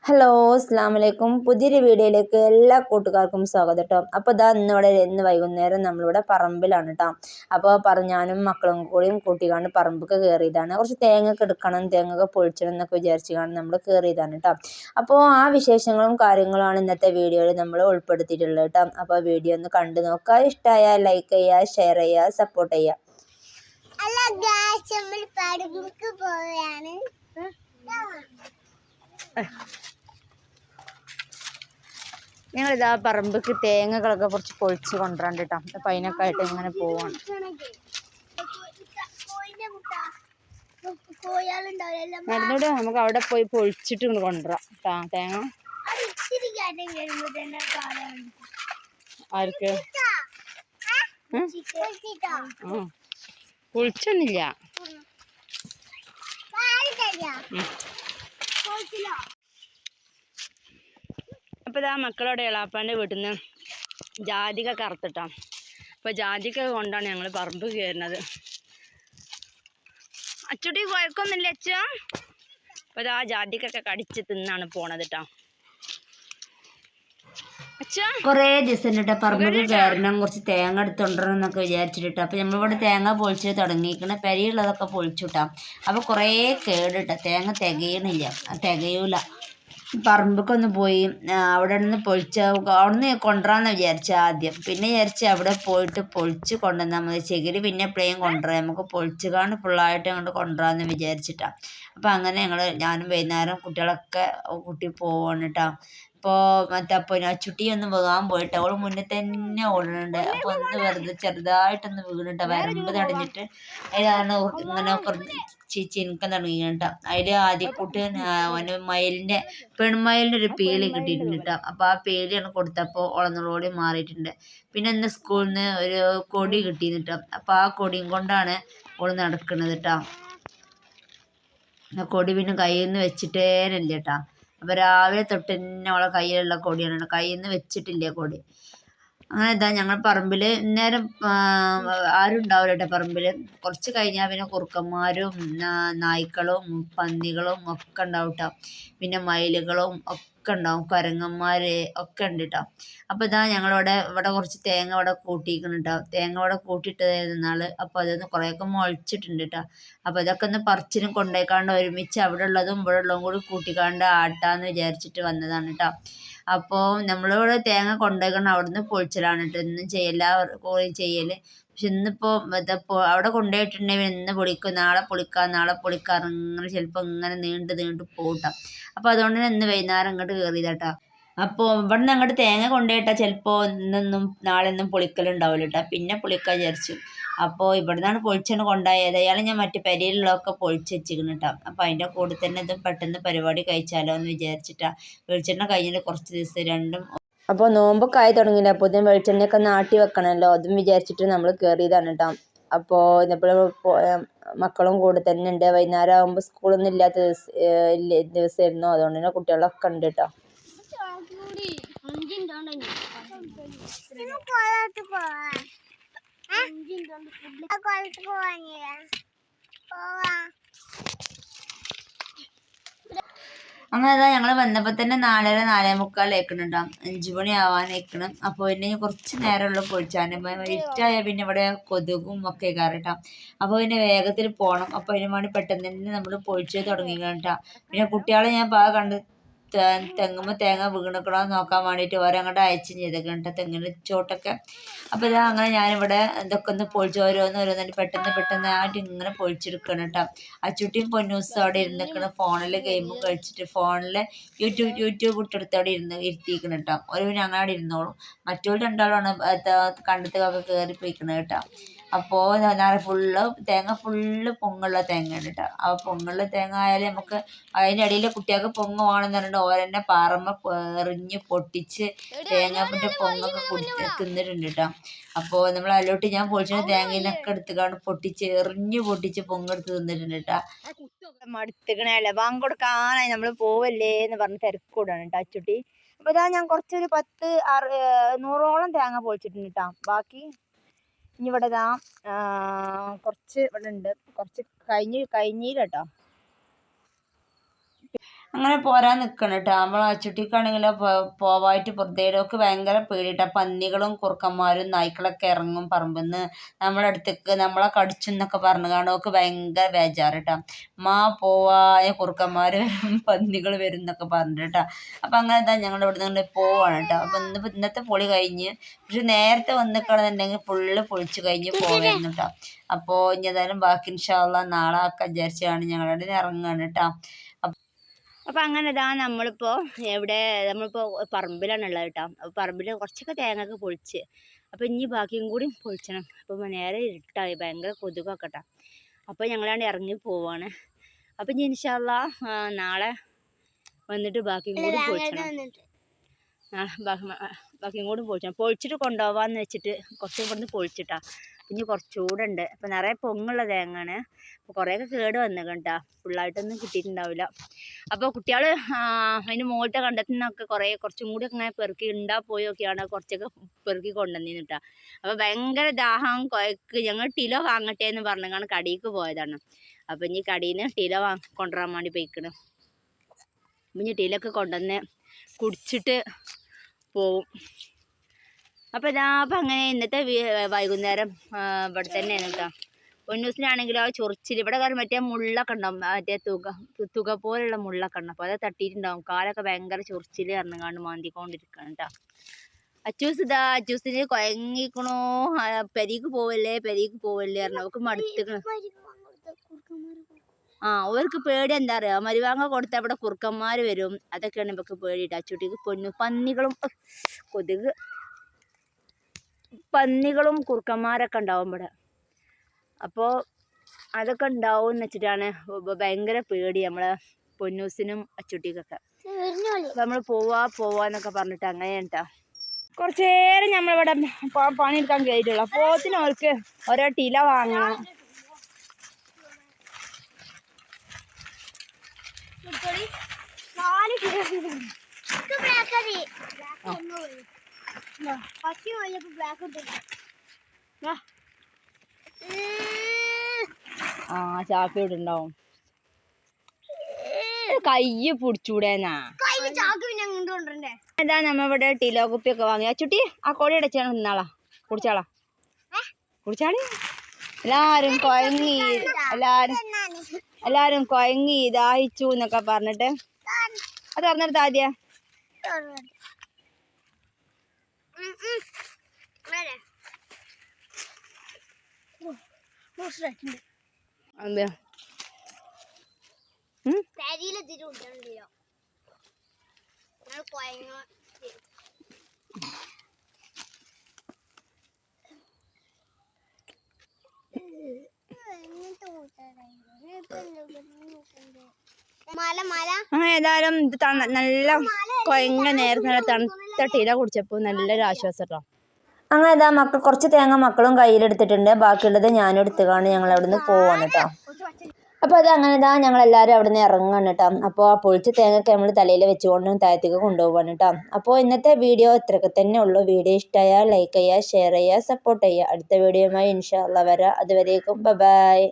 Hello അസ്സലാമലൈക്കും. പുതിയൊരു വീഡിയോയിലേക്ക് എല്ലാ കൂട്ടുകാർക്കും സ്വാഗതം കേട്ടോ. അപ്പോൾ ഇന്ന് വൈകുന്നേരം നമ്മളിവിടെ പറമ്പിലാണ് കേട്ടോ. അപ്പോൾ ഞാനും മക്കളും കൂടിയും കൂട്ടിക്കാണ്ട് പറമ്പൊക്കെ കയറിയതാണ്. കുറച്ച് തേങ്ങയൊക്കെ എടുക്കണം, തേങ്ങയൊക്കെ പൊളിച്ചണം എന്നൊക്കെ വിചാരിച്ചുകൊണ്ട് നമ്മൾ കയറിയതാണ് കേട്ടോ. അപ്പോൾ ആ വിശേഷങ്ങളും കാര്യങ്ങളുമാണ് ഇന്നത്തെ വീഡിയോയിൽ നമ്മൾ ഉൾപ്പെടുത്തിയിട്ടുള്ളത് കേട്ടോ. അപ്പോൾ വീഡിയോ ഒന്ന് കണ്ടു നോക്കുക. ഇഷ്ടമായാൽ ലൈക്ക് ചെയ്യുക, ഷെയർ ചെയ്യുക, സപ്പോർട്ട് ചെയ്യുക. ഞങ്ങളിതാ പറമ്പക്ക് തേങ്ങകളൊക്കെ കുറച്ച് പൊളിച്ച് കൊണ്ടുവരാണ്ട് കേട്ടോ. അപ്പം അതിനൊക്കെ ആയിട്ട് ഇങ്ങനെ പോവാണ്. നടന്നൂടെ നമുക്ക് അവിടെ പോയി പൊളിച്ചിട്ട് ഇങ്ങോട്ട് കൊണ്ടുവരാം കേട്ടോ തേങ്ങ. ആർക്ക് പൊളിച്ചൊന്നുമില്ല. അപ്പോൾ ഇതാ മക്കളോടെ എളാപ്പാൻ്റെ വീട്ടിൽ നിന്ന് ജാതിക കറുത്തിട്ടാ. അപ്പോൾ ജാതിക കൊണ്ടാണ് ഞങ്ങൾ പറമ്പ് കയറുന്നത്. അച്ചുട്ടി കുഴക്കൊന്നുമില്ല അച്ഛ. അപ്പോൾ ഇതാ ജാതിക്കൊക്കെ കടിച്ച് തിന്നാണ് പോണത് കേട്ടോ. കുറേ ദിവസം കേട്ടോ പറമ്പ് കയറണം, കുറച്ച് തേങ്ങ എടുത്തുകൊണ്ടിരണം എന്നൊക്കെ വിചാരിച്ചിട്ട്. അപ്പോൾ നമ്മളിവിടെ തേങ്ങ പൊളിച്ച് തുടങ്ങിയിരിക്കണം. പെരിയുള്ളതൊക്കെ പൊളിച്ചുട്ടാ. അപ്പോൾ കുറേ കേടിട്ടാ, തേങ്ങ തികയൂല. പറമ്പൊക്കെ പോയി അവിടെ നിന്ന് അവിടുന്ന് കൊണ്ടുവരാമെന്ന് വിചാരിച്ച ആദ്യം. പിന്നെ വിചാരിച്ച് അവിടെ പോയിട്ട് പൊളിച്ച് കൊണ്ടുവന്നാൽ മതി, ചകിരി പിന്നെ എപ്പോഴും കൊണ്ടുവരാം, നമുക്ക് പൊളിച്ചുകാണ്ട് ഫുള്ളായിട്ട് അങ്ങോട്ട് കൊണ്ടുവരാമെന്ന് വിചാരിച്ചിട്ടാണ്. അപ്പോൾ അങ്ങനെ ഞാനും വൈകുന്നേരം കുട്ടികളൊക്കെ കൂട്ടി പോവാണ് കേട്ടോ. അപ്പോൾ ചുട്ടി ഒന്ന് വീഴാൻ പോയിട്ട് അവൾ മുന്നേ തന്നെ ഓടുന്നുണ്ട്. അപ്പോൾ ഒന്ന് വെറുതെ ചെറുതായിട്ടൊന്ന് വീണിട്ട് വരമ്പ് തടഞ്ഞിട്ട് അതിലാണ് ഇങ്ങനെ ചിനിക്കാൻ തുടങ്ങി കേട്ടോ. അതിൽ ആദ്യക്കൂട്ട് പെൺമയിലിൻ്റെ ഒരു പീലി കിട്ടിയിട്ടുണ്ട് കേട്ടോ. അപ്പോൾ ആ പീലിയാണ് കൊടുത്തപ്പോൾ ഓളന്നോടി മാറിയിട്ടുണ്ട്. പിന്നെ ഇന്ന് സ്കൂളിൽ നിന്ന് ഒരു കൊടി കിട്ടിയിരുന്നു കേട്ടോ. അപ്പോൾ ആ കൊടിയും കൊണ്ടാണ് ഓൾ നടക്കുന്നത് കേട്ടോ. കൊടി പിന്നെ കയ്യിൽ നിന്ന് വെച്ചിട്ടേ ഇല്ല കേട്ടോ. അപ്പോൾ രാവിലെ തൊട്ട് തന്നെ അവളെ കയ്യിലുള്ള കൊടിയാണ്, കയ്യിൽ നിന്ന് വെച്ചിട്ടില്ല കൊടി. അങ്ങനെ ഇതാ ഞങ്ങൾ പറമ്പിൽ നേരം ആരും ഉണ്ടാവില്ല കേട്ടോ പറമ്പിൽ. കുറച്ച് കഴിഞ്ഞാൽ പിന്നെ കുറുക്കന്മാരും നായ്ക്കളും പന്നികളും ഒക്കെ ഉണ്ടാവും കേട്ടോ. പിന്നെ മയിലുകളും ഒക്കെ ഉണ്ടാവും, കുരങ്ങന്മാർ ഒക്കെ ഉണ്ട് കേട്ടോ. അപ്പോൾ ഇതാ ഇവിടെ കുറച്ച് തേങ്ങ ഇവിടെ കൂട്ടിയിരിക്കണം കേട്ടോ. തേങ്ങ ഇവിടെ കൂട്ടിയിട്ടതായിരുന്നു നാൾ. അപ്പോൾ അതൊന്ന് കുറേയൊക്കെ മുളച്ചിട്ടുണ്ട് കേട്ടോ. അപ്പോൾ ഇതൊക്കെ ഒന്ന് പറിച്ചിനും കൊണ്ടുപോയിക്കാണ്ട് ഒരുമിച്ച് അവിടെ ഉള്ളതും ഇവിടെ ഉള്ളതും കൂടി കൂട്ടിക്കാണ്ട് ആട്ടാന്ന് വിചാരിച്ചിട്ട് വന്നതാണ് കേട്ടോ. അപ്പോൾ നമ്മളിവിടെ തേങ്ങ കൊണ്ടുപോയിക്കണം അവിടുന്ന് പൊളിച്ചലാണ് കേട്ടോ. ഇന്നും ചെയ്യല്ല കോഴി ചെയ്യൽ. പക്ഷെ ഇന്നിപ്പോൾ അവിടെ കൊണ്ടുപോയിട്ടുണ്ടെങ്കിൽ ഇന്ന് പൊളിക്കും, നാളെ പൊളിക്കാം അങ്ങനെ ചിലപ്പോൾ ഇങ്ങനെ നീണ്ടു പോകട്ടോ. അപ്പോൾ അതുകൊണ്ട് തന്നെ ഇന്ന് വൈകുന്നേരം ഇങ്ങോട്ട് കയറിയതാട്ടോ. അപ്പോൾ ഇവിടെ നിന്ന് അങ്ങോട്ട് തേങ്ങ കൊണ്ടുപോയിട്ടാൽ ചിലപ്പോൾ നാളെ ഒന്നും പൊളിക്കലുണ്ടാവില്ല കേട്ടോ. പിന്നെ പൊളിക്കാൻ വിചാരിച്ചു. അപ്പോൾ ഇവിടെ നിന്നാണ് പൊളിച്ചാണ് കൊണ്ടുപോയത്. അയാൾ ഞാൻ മറ്റു പെരയിലുള്ളതൊക്കെ പൊളിച്ച് വെച്ചിരിക്കുന്നു കേട്ടോ. അപ്പോൾ അതിൻ്റെ കൂടെ തന്നെ ഇതും പെട്ടെന്ന് പരിപാടി കഴിച്ചാലോ എന്ന് വിചാരിച്ചിട്ടാണ്. വെളിച്ചെണ്ണ കഴിഞ്ഞിട്ട് കുറച്ച് ദിവസം രണ്ടും. അപ്പോൾ നോമ്പൊക്കെ ആയി തുടങ്ങിയില്ല. അപ്പോൾ ഇതിന് വെളിച്ചെണ്ണയൊക്കെ നാട്ടി വെക്കണമല്ലോ, അതും വിചാരിച്ചിട്ട് നമ്മൾ കയറിയതാണ് കേട്ടോ. അപ്പോൾ മക്കളും കൂടെ തന്നെ ഉണ്ട്. വൈകുന്നേരം ആകുമ്പോൾ സ്കൂളൊന്നും ഇല്ലാത്ത ദിവസമായിരുന്നു. അതുകൊണ്ട് തന്നെ കുട്ടികളൊക്കെ ഉണ്ട് കേട്ടോ. അങ്ങനെ ഞങ്ങൾ വന്നപ്പോൾ തന്നെ 4:30 4:45 ഏക്കണുണ്ടാവും, 5 മണി ആവാനേക്കണം. അപ്പോൾ പിന്നെ കുറച്ച് നേരമുള്ള പൊളിച്ചാൻ ഇരുട്ടായാൽ പിന്നെ ഇവിടെ കൊതുകും ഒക്കെ കയറിട്ടാം. അപ്പോൾ പിന്നെ വേഗത്തിൽ പോകണം. അപ്പോൾ അതിന് വേണ്ടി പെട്ടെന്ന് തന്നെ നമ്മൾ പൊളിച്ച് തുടങ്ങി കേട്ടോ. പിന്നെ കുട്ടികളെ ഞാൻ കണ്ട് തെങ്ങുമ്പോൾ തേങ്ങ വീണിക്കണോ നോക്കാൻ വേണ്ടിയിട്ട് ഓരങ്ങോട്ട് അയച്ചും ചെയ്തേക്കണ്ട തെങ്ങിൻ്റെ ചോട്ടൊക്കെ. അപ്പോൾ ഇതാ അങ്ങനെ ഞാനിവിടെ ഇതൊക്കെ ഒന്ന് പൊളിച്ച് ഓരോന്നായിട്ട് പെട്ടെന്ന് ആയിട്ട് ഇങ്ങനെ പൊളിച്ചെടുക്കണം കേട്ടോ. അച്ചുട്ടിയും പൊന്നൂസും അവിടെ ഇരുന്നിക്കണം, ഫോണിൽ ഗെയിമും കളിച്ചിട്ട് ഫോണിൽ യൂട്യൂബ് ഇട്ടെടുത്ത് അവിടെ ഇരുത്തിയിരിക്കണം കേട്ടോ. ഒരു ഞങ്ങൾ അവിടെ ഇരുന്നോളും. മറ്റൊരു രണ്ടാളാണ് കണ്ടത്തൊക്കെ കയറി പോയിക്കണം കേട്ടോ. അപ്പോൾ തേങ്ങ ഫുള്ള് പൊങ്ങുള്ള തേങ്ങയാണ് കേട്ടോ. ആ പൊങ്ങുള്ള തേങ്ങ ആയാലും നമുക്ക് അതിൻ്റെ ഇടയിൽ കുട്ടികൾക്ക് പൊങ്ങ് വേണമെന്ന് പറഞ്ഞിട്ട് ഓരെന്നെ പാറമ്മ എറിഞ്ഞ് പൊട്ടിച്ച് തേങ്ങാപ്പിൻ്റെ പൊങ്ങൊക്കെ തിന്നിട്ടുണ്ട് കേട്ടോ. അപ്പോൾ നമ്മൾ അതിലോട്ട് ഞാൻ പൊളിച്ചിട്ട് തേങ്ങയിന്നൊക്കെ എടുത്തുകൊണ്ട് പൊട്ടിച്ച് പൊങ്ങെടുത്ത് തിന്നിട്ടുണ്ട് കേട്ടോ. മടുത്തുക്കണല്ലേ, ബാങ്ക് കൊടുക്കാനായി നമ്മൾ പോവല്ലേ എന്ന് പറഞ്ഞ് തിരക്കൂടാണ് കേട്ടോ അച്ചുട്ടി. അപ്പോൾ ഇതാ ഞാൻ കുറച്ചൊരു 100ഓളം തേങ്ങ പൊളിച്ചിട്ടുണ്ട് കേട്ടോ. ബാക്കി ഇനി ഇവിടെ കുറച്ച് ഇവിടെ ഉണ്ട്, കുറച്ച് കഴിഞ്ഞില്ല കേട്ടോ. അങ്ങനെ പോരാൻ നിൽക്കണം കേട്ടോ. നമ്മൾ അച്ചുട്ടിക്കാണെങ്കിലോ പോവായിട്ട് പുറത്തേക്ക് ഭയങ്കര പേടിയിട്ടാ. പന്നികളും കുറുക്കന്മാരും നായ്ക്കളൊക്കെ ഇറങ്ങും പറമ്പിന്ന് നമ്മളെ അടുത്തേക്ക് നമ്മളെ കടിച്ചെന്നൊക്കെ പറഞ്ഞു കാണുമൊക്കെ ഭയങ്കര ബേജാറ് കേട്ടോ. പോവായ കുറുക്കന്മാർ വരും പന്നികൾ വരും എന്നൊക്കെ പറഞ്ഞു കേട്ടോ. അപ്പം അങ്ങനെ എന്താ ഞങ്ങൾ ഇവിടെ നിന്ന് പോവാണ് കേട്ടോ. അപ്പം ഇന്നത്തെ പൊളി കഴിഞ്ഞ്, പക്ഷെ നേരത്തെ വന്നിക്കണമെന്നുണ്ടെങ്കിൽ ഫുള്ള് പൊളിച്ച് കഴിഞ്ഞ് പോവായിരുന്നു കേട്ടോ. അപ്പോൾ ഇനി ഏതായാലും ബാക്കി ഇൻഷാ അല്ലാഹ് നാളെ ആക്കാൻ വിചാരിച്ചാണ് ഞങ്ങളുടെ ഇറങ്ങുകയാണ് കേട്ടോ. അപ്പം അങ്ങനെ ഇതാ നമ്മളിപ്പോൾ പറമ്പിലാണ് ഉള്ളത് കേട്ടോ. അപ്പോൾ പറമ്പിൽ കുറച്ചൊക്കെ തേങ്ങയൊക്കെ പൊളിച്ച്, അപ്പോൾ ഇനി ബാക്കിയും കൂടി പൊളിച്ചണം. അപ്പോൾ നേരെ ഇരുട്ടായി, ഭയങ്കര കൊതുകൊക്കെ കേട്ടോ. അപ്പോൾ ഞങ്ങളാണ്ട് ഇറങ്ങി പോവാണ്. അപ്പം ഇനി ഇൻഷാ അല്ലാഹ് നാളെ വന്നിട്ട് ബാക്കിയും കൂടി പൊളിച്ചണം. ബാക്കിയും കൂടി പൊളിച്ചിട്ട് കൊണ്ടുപോകാമെന്ന് വെച്ചിട്ട് കുറച്ചും കൂടി പൊളിച്ചിട്ടാ. ഇനി കുറച്ചുകൂടെ ഉണ്ട്. അപ്പം നിറയെ പൊങ്ങുള്ള തേങ്ങയാണ്. അപ്പോൾ കുറേയൊക്കെ കേട് വന്നേക്കണ്ടാ, ഫുള്ളായിട്ടൊന്നും കിട്ടിയിട്ടുണ്ടാവില്ല. അപ്പോൾ കുട്ടികൾ അതിന് മുകളിലത്തെ കണ്ടത്തിൽ നിന്നൊക്കെ കുറച്ചും കൂടി അങ്ങനെ പെറുക്കി പോയൊക്കെയാണ് കുറച്ചൊക്കെ പെറുക്കി കൊണ്ടുവന്നിട്ടാ. അപ്പോൾ ഭയങ്കര ദാഹം കുഴക്ക്, ഞങ്ങൾ കിലോ വാങ്ങട്ടെ എന്ന് പറഞ്ഞാണ് കടിക്ക് പോയതാണ്. അപ്പം ഇനി കടിയിൽ നിന്ന് കിലോ കൊണ്ടുവരാൻ വേണ്ടി പോയിക്കണം. അപ്പം ഇനി ടീലൊക്കെ കൊണ്ടുവന്ന് കുടിച്ചിട്ട് പോവും. അപ്പോൾ അപ്പം അങ്ങനെ ഇന്നത്തെ വൈകുന്നേരം ഇവിടെ തന്നെയാണ് കേട്ടോ. പൊന്നൂസിനാണെങ്കിലോ ചൊറിച്ചിൽ, ഇവിടെ കാരണം മറ്റേ മുള്ളൊക്കെ ഉണ്ടാവും, മറ്റേ തുക പോലുള്ള മുള്ളൊക്കെ ഉണ്ടാവും. അപ്പോൾ അത് തട്ടിയിട്ടുണ്ടാവും, കാലൊക്കെ ഭയങ്കര ചൊറിച്ചിൽ ഇറങ്ങാണ്ട് മാന്തിക്കൊണ്ടിരിക്കണം കേട്ടോ. അച്ചൂസിന് കുഴങ്ങിക്കണോ, പെരീക്ക് പോവല്ലേ പറഞ്ഞു. അവർക്ക് മടുത്തുക്കണം. അവർക്ക് പേടി എന്താ അറിയാം, മരുവാങ്ങ കൊടുത്ത അവിടെ കുറുക്കന്മാർ വരും, അതൊക്കെയാണ് ഇവർക്ക് പേടിയിട്ട്. അച്ചൂട്ടിക്ക് പന്നികളും കൊതുക് പന്നികളും കുറുക്കന്മാരൊക്കെ ഉണ്ടാവും ഇവിടെ. അപ്പോൾ അതൊക്കെ ഉണ്ടാവും എന്ന് വെച്ചിട്ടാണ് ഭയങ്കര പേടി നമ്മളെ പൊന്നൂസിനും അച്ചുട്ടിക്കൊക്കെ. അപ്പം നമ്മൾ പോവാന്നൊക്കെ പറഞ്ഞിട്ട് അങ്ങനെ കേട്ടോ. കുറച്ച് നേരം നമ്മളിവിടെ പണിയെടുക്കാൻ കയറിയിട്ടുള്ളൂ. അപ്പോത്തിന് അവർക്ക് ഓരോ ടില വാങ്ങണം. ചാക്കയോട് ഉണ്ടാവും, കയ്യ് പിടിച്ചൂടേന്നാ. എന്താ നമ്മളിവിടെ ടിലോ കുപ്പിയൊക്കെ വാങ്ങി. അച്ചുട്ടി ആ കോഴി അടച്ചാണ് നിന്നാളാ, കുടിച്ചാളി. എല്ലാരും കൊയങ്ങി ദാഹിച്ചു എന്നൊക്കെ പറഞ്ഞിട്ട് അത് പറഞ്ഞെടുത്ത ആദ്യ എന്താ ഏതായാലും ഇത് നല്ല കൊയങ്ങ നേരത്തെ നല്ല തണുത്ത ടീല കുടിച്ചപ്പോൾ നല്ലൊരു ആശ്വാസം കേട്ടോ. അങ്ങനെ ഇതാ കുറച്ച് തേങ്ങ മക്കളും കയ്യിലെടുത്തിട്ടുണ്ട്, ബാക്കിയുള്ളത് ഞാനും എടുത്തുകൊണ്ട് ഞങ്ങൾ അവിടെ നിന്ന് പോവാണ് കേട്ടോ. അപ്പോൾ അത് അങ്ങനെ ഇതാ ഞങ്ങളെല്ലാവരും അവിടെ നിന്ന് ഇറങ്ങുകയാണ് കേട്ടോ. അപ്പോൾ ആ പൊളിച്ച തേങ്ങയൊക്കെ നമ്മൾ തലയിൽ വെച്ചുകൊണ്ട് താഴത്തേക്ക് കൊണ്ടുപോകാണ് കേട്ടോ. അപ്പോൾ ഇന്നത്തെ വീഡിയോ ഇത്രയൊക്കെ തന്നെ ഉള്ളൂ. വീഡിയോ ഇഷ്ടമായാൽ ലൈക്ക് ചെയ്യുക, ഷെയർ ചെയ്യുക, സപ്പോർട്ട് ചെയ്യുക. അടുത്ത വീഡിയോയുമായി ഇൻഷാ അല്ലാഹ് വരാം. അതുവരേക്കും ബൈ.